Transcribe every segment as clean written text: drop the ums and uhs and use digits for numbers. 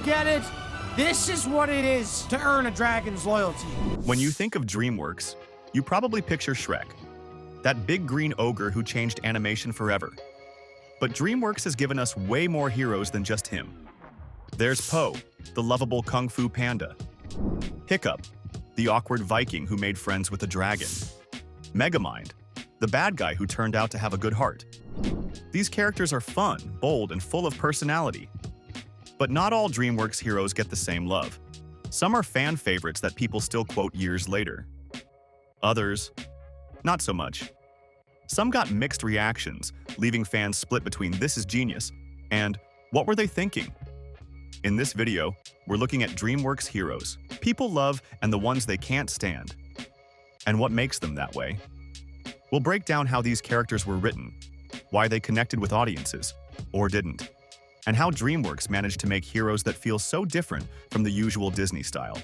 get it? This is what it is to earn a dragon's loyalty. When you think of Dreamworks, you probably picture Shrek, that big green ogre who changed animation forever. But Dreamworks has given us way more heroes than just him. There's Po, the lovable Kung Fu Panda. Hiccup, the awkward Viking who made friends with a dragon. Megamind, the bad guy who turned out to have a good heart. These characters are fun, bold, and full of personality. But not all Dreamworks heroes get the same love. Some are fan favorites that people still quote years later. Others, not so much. Some got mixed reactions, leaving fans split between "this is genius" and "what were they thinking?" In this video, we're looking at Dreamworks heroes, people love and the ones they can't stand, and what makes them that way. We'll break down how these characters were written, why they connected with audiences, or didn't, and how Dreamworks managed to make heroes that feel so different from the usual Disney style.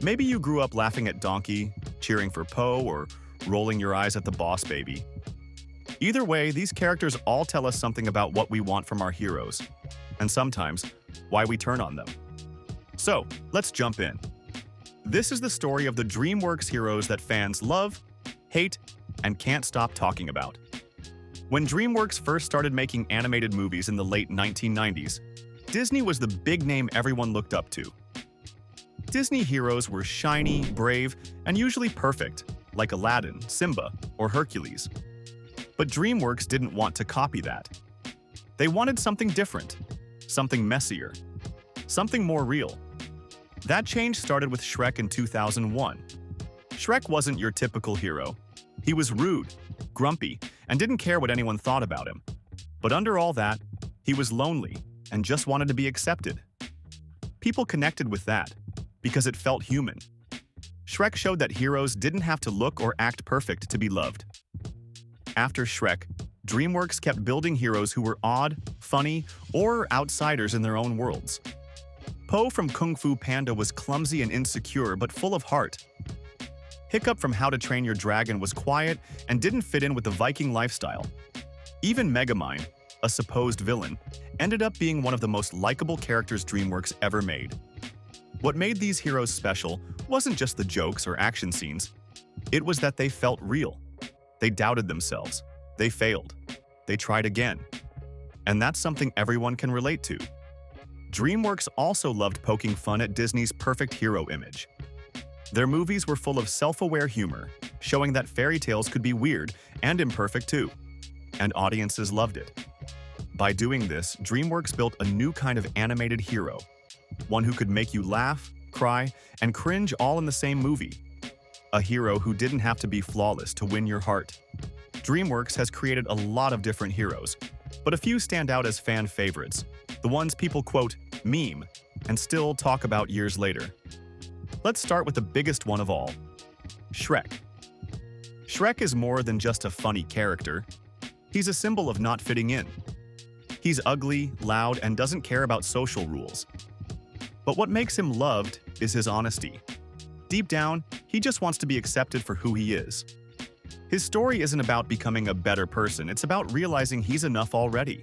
Maybe you grew up laughing at Donkey, cheering for Po, or rolling your eyes at the Boss Baby. Either way, these characters all tell us something about what we want from our heroes, and sometimes why we turn on them. So, let's jump in. This is the story of the Dreamworks heroes that fans love, hate, and can't stop talking about. When Dreamworks first started making animated movies in the late 1990s, Disney was the big name everyone looked up to. Disney heroes were shiny, brave, and usually perfect, like Aladdin, Simba, or Hercules. But Dreamworks didn't want to copy that. They wanted something different, something messier, something more real. That change started with Shrek in 2001. Shrek wasn't your typical hero. He was rude, grumpy, and didn't care what anyone thought about him. But under all that, he was lonely and just wanted to be accepted. People connected with that because it felt human. Shrek showed that heroes didn't have to look or act perfect to be loved. After Shrek, Dreamworks kept building heroes who were odd, funny, or outsiders in their own worlds. Po from Kung Fu Panda was clumsy and insecure but full of heart. Hiccup from How to Train Your Dragon was quiet and didn't fit in with the Viking lifestyle. Even Megamind, a supposed villain, ended up being one of the most likable characters Dreamworks ever made. What made these heroes special wasn't just the jokes or action scenes. It was that they felt real. They doubted themselves. They failed. They tried again. And that's something everyone can relate to. Dreamworks also loved poking fun at Disney's perfect hero image. Their movies were full of self-aware humor, showing that fairy tales could be weird and imperfect too. And audiences loved it. By doing this, Dreamworks built a new kind of animated hero, one who could make you laugh, cry, and cringe all in the same movie. A hero who didn't have to be flawless to win your heart. Dreamworks has created a lot of different heroes, but a few stand out as fan favorites, the ones people quote, meme, and still talk about years later. Let's start with the biggest one of all, Shrek. Shrek is more than just a funny character. He's a symbol of not fitting in. He's ugly, loud, and doesn't care about social rules. But what makes him loved is his honesty. Deep down, he just wants to be accepted for who he is. His story isn't about becoming a better person, it's about realizing he's enough already.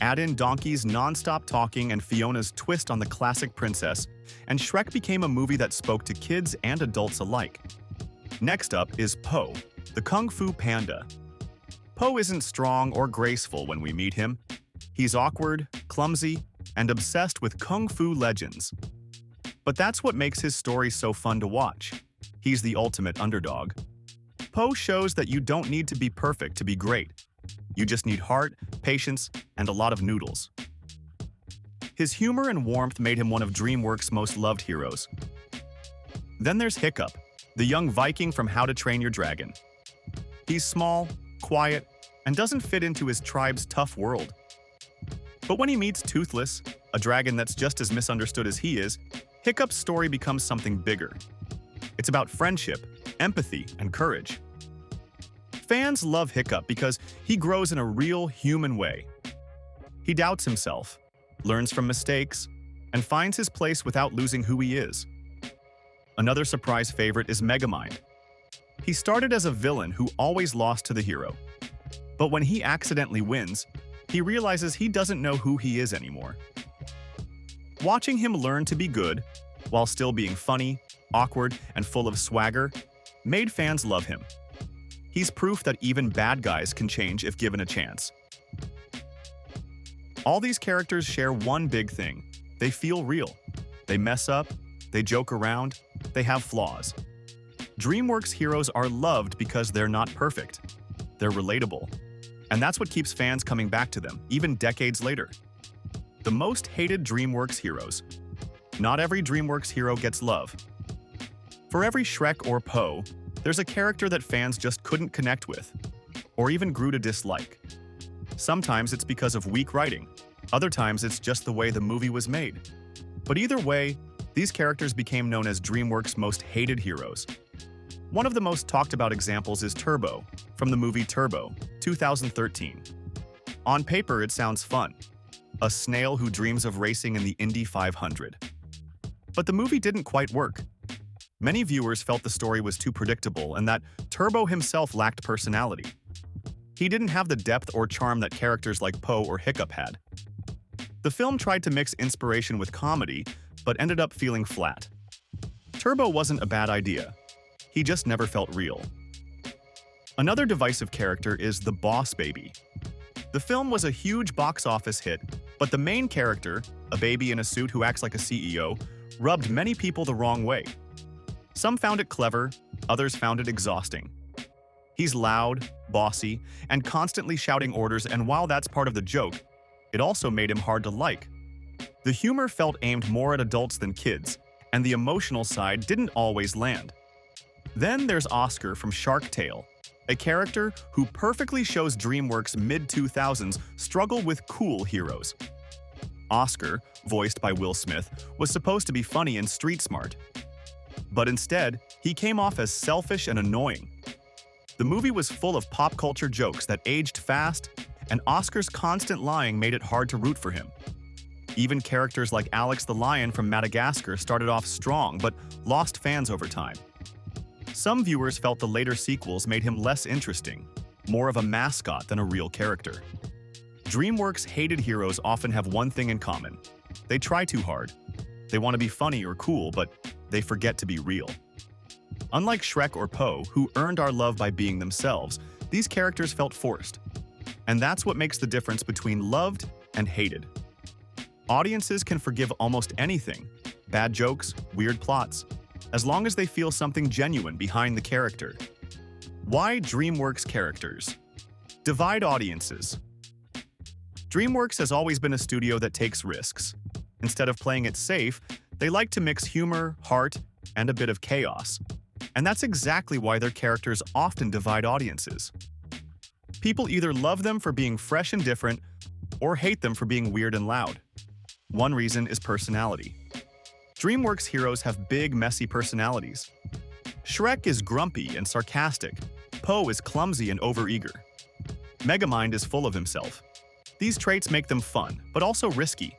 Add in Donkey's non-stop talking and Fiona's twist on the classic princess, and Shrek became a movie that spoke to kids and adults alike. Next up is Po, the Kung Fu Panda. Po isn't strong or graceful when we meet him. He's awkward, clumsy, and obsessed with Kung Fu legends. But that's what makes his story so fun to watch. He's the ultimate underdog. Po shows that you don't need to be perfect to be great. You just need heart, patience, and a lot of noodles. His humor and warmth made him one of Dreamworks' most loved heroes. Then there's Hiccup, the young Viking from How to Train Your Dragon. He's small, quiet, and doesn't fit into his tribe's tough world. But when he meets Toothless, a dragon that's just as misunderstood as he is, Hiccup's story becomes something bigger. It's about friendship, empathy, and courage. Fans love Hiccup because he grows in a real human way. He doubts himself, learns from mistakes, and finds his place without losing who he is. Another surprise favorite is Megamind. He started as a villain who always lost to the hero. But when he accidentally wins, he realizes he doesn't know who he is anymore. Watching him learn to be good, while still being funny, awkward, and full of swagger, made fans love him. He's proof that even bad guys can change if given a chance. All these characters share one big thing. They feel real. They mess up, they joke around, they have flaws. Dreamworks heroes are loved because they're not perfect. They're relatable. And that's what keeps fans coming back to them, even decades later. The most hated Dreamworks heroes. Not every Dreamworks hero gets love. For every Shrek or Poe, there's a character that fans just couldn't connect with, or even grew to dislike. Sometimes it's because of weak writing. Other times it's just the way the movie was made. But either way, these characters became known as Dreamworks' most hated heroes. One of the most talked about examples is Turbo, from the movie Turbo, 2013. On paper, it sounds fun. A snail who dreams of racing in the Indy 500. But the movie didn't quite work. Many viewers felt the story was too predictable and that Turbo himself lacked personality. He didn't have the depth or charm that characters like Poe or Hiccup had. The film tried to mix inspiration with comedy, but ended up feeling flat. Turbo wasn't a bad idea. He just never felt real. Another divisive character is the Boss Baby. The film was a huge box office hit, but the main character, a baby in a suit who acts like a CEO, rubbed many people the wrong way. Some found it clever, others found it exhausting. He's loud, bossy, and constantly shouting orders, and while that's part of the joke, it also made him hard to like. The humor felt aimed more at adults than kids, and the emotional side didn't always land. Then there's Oscar from Shark Tale, a character who perfectly shows Dreamworks' mid-2000s struggle with cool heroes. Oscar, voiced by Will Smith, was supposed to be funny and street smart. But instead, he came off as selfish and annoying. The movie was full of pop culture jokes that aged fast, and Oscar's constant lying made it hard to root for him. Even characters like Alex the Lion from Madagascar started off strong but lost fans over time. Some viewers felt the later sequels made him less interesting, more of a mascot than a real character. Dreamworks' hated heroes often have one thing in common. They try too hard. They want to be funny or cool, but they forget to be real. Unlike Shrek or Poe, who earned our love by being themselves, these characters felt forced. And that's what makes the difference between loved and hated. Audiences can forgive almost anything, bad jokes, weird plots, as long as they feel something genuine behind the character. Why Dreamworks characters? Divide audiences. Dreamworks has always been a studio that takes risks. Instead of playing it safe, they like to mix humor, heart, and a bit of chaos. And that's exactly why their characters often divide audiences. People either love them for being fresh and different, or hate them for being weird and loud. One reason is personality. Dreamworks heroes have big, messy personalities. Shrek is grumpy and sarcastic. Poe is clumsy and overeager. Megamind is full of himself. These traits make them fun, but also risky.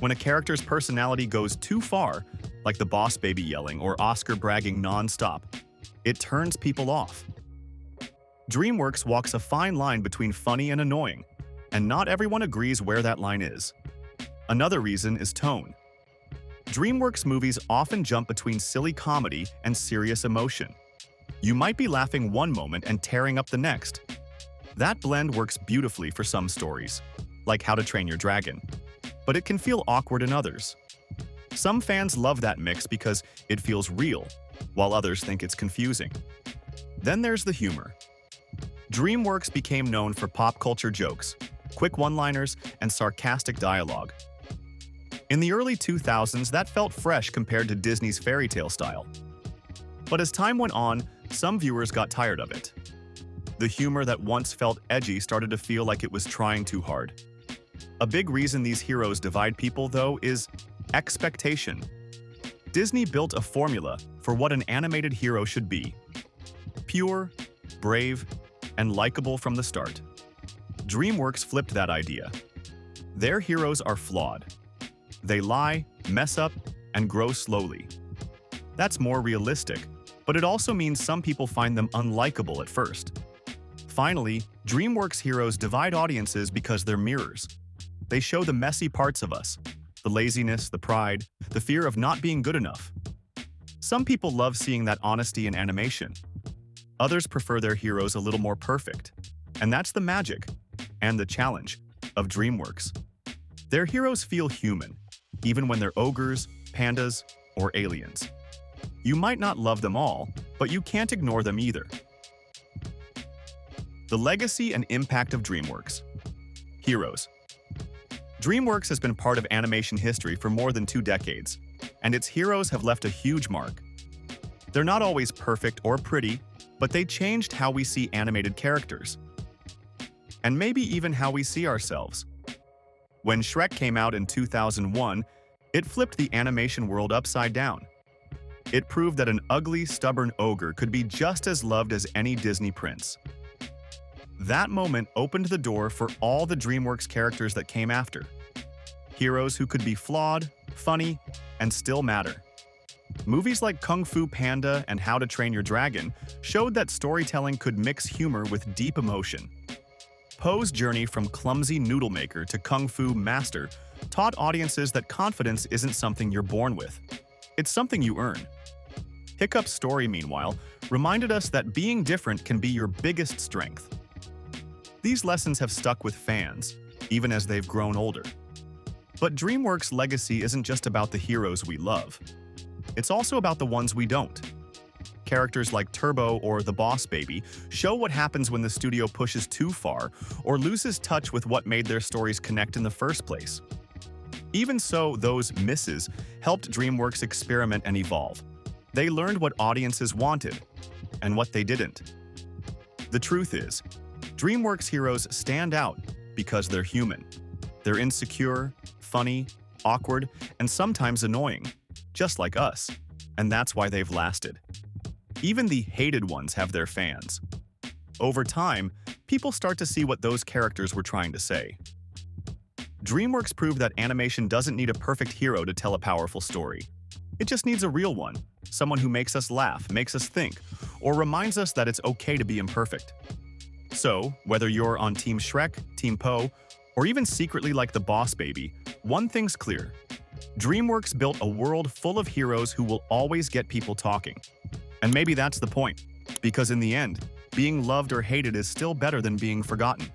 When a character's personality goes too far, like the Boss Baby yelling or Oscar bragging non-stop, it turns people off. Dreamworks walks a fine line between funny and annoying, and not everyone agrees where that line is. Another reason is tone. Dreamworks movies often jump between silly comedy and serious emotion. You might be laughing one moment and tearing up the next. That blend works beautifully for some stories, like How to Train Your Dragon, but it can feel awkward in others. Some fans love that mix because it feels real, while others think it's confusing. Then there's the humor. Dreamworks became known for pop culture jokes, quick one-liners, and sarcastic dialogue. In the early 2000s, that felt fresh compared to Disney's fairy tale style. But as time went on, some viewers got tired of it. The humor that once felt edgy started to feel like it was trying too hard. A big reason these heroes divide people, though, is expectation. Disney built a formula for what an animated hero should be. Pure, brave, and likable from the start. Dreamworks flipped that idea. Their heroes are flawed. They lie, mess up, and grow slowly. That's more realistic, but it also means some people find them unlikable at first. Finally, Dreamworks heroes divide audiences because they're mirrors. They show the messy parts of us, The laziness, the pride, the fear of not being good enough. Some people love seeing that honesty in animation. Others prefer their heroes a little more perfect. And that's the magic and the challenge of Dreamworks. Their heroes feel human, even when they're ogres, pandas, or aliens. You might not love them all, but you can't ignore them either. The legacy and impact of Dreamworks. Heroes. Dreamworks has been part of animation history for more than 2 decades, and its heroes have left a huge mark. They're not always perfect or pretty, but they changed how we see animated characters. And maybe even how we see ourselves. When Shrek came out in 2001, it flipped the animation world upside down. It proved that an ugly, stubborn ogre could be just as loved as any Disney prince. That moment opened the door for all the Dreamworks characters that came after. Heroes who could be flawed, funny, and still matter. Movies like Kung Fu Panda and How to Train Your Dragon showed that storytelling could mix humor with deep emotion. Poe's journey from clumsy noodle maker to Kung Fu master taught audiences that confidence isn't something you're born with. It's something you earn. Hiccup's story, meanwhile, reminded us that being different can be your biggest strength. These lessons have stuck with fans, even as they've grown older. But Dreamworks' legacy isn't just about the heroes we love. It's also about the ones we don't. Characters like Turbo or the Boss Baby show what happens when the studio pushes too far or loses touch with what made their stories connect in the first place. Even so, those misses helped Dreamworks experiment and evolve. They learned what audiences wanted and what they didn't. The truth is, Dreamworks heroes stand out because they're human. They're insecure, funny, awkward, and sometimes annoying, just like us. And that's why they've lasted. Even the hated ones have their fans. Over time, people start to see what those characters were trying to say. Dreamworks proved that animation doesn't need a perfect hero to tell a powerful story. It just needs a real one, someone who makes us laugh, makes us think, or reminds us that it's okay to be imperfect. So, whether you're on Team Shrek, Team Poe, or even secretly like the Boss Baby, one thing's clear. Dreamworks built a world full of heroes who will always get people talking. And maybe that's the point, because in the end, being loved or hated is still better than being forgotten.